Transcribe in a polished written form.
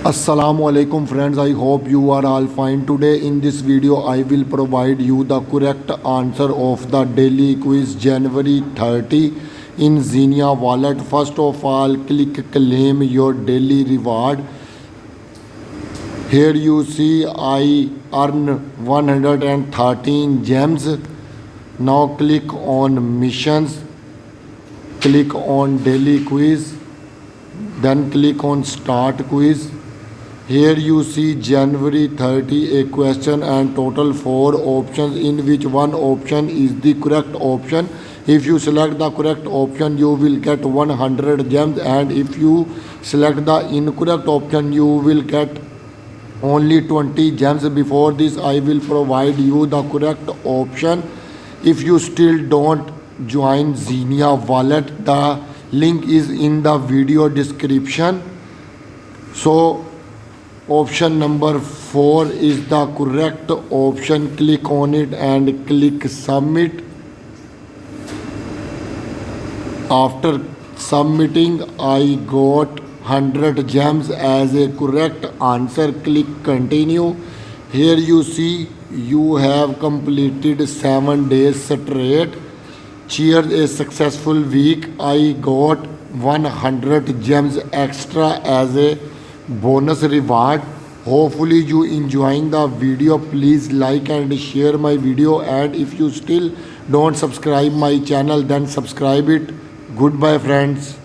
Assalamu alaikum friends, I hope you are all fine. Today in this video I will provide you the correct answer of the daily quiz January 30 in XENEA Wallet. First of all, click claim your daily reward. Here you see I earn 113 gems. Now click on missions, click on daily quiz, then click on start quiz. Here you see January 30 a question and total 4 options, in which one option is the correct option. If you select the correct option you will get 100 gems, and if you select the incorrect option you will get only 20 gems. Before this I will provide you the correct option. If you still don't join XENEA Wallet, the link is in the video description. So option number 4 is the correct option. Click on it and click submit. After submitting I got 100 gems as a correct answer. Click continue. Here you see you have completed 7 days straight. Cheers, a successful week. I got 100 gems extra as a bonus reward. Hopefully you enjoying the video. Please like and share my video, and if you still don't subscribe my channel then subscribe it. Goodbye friends.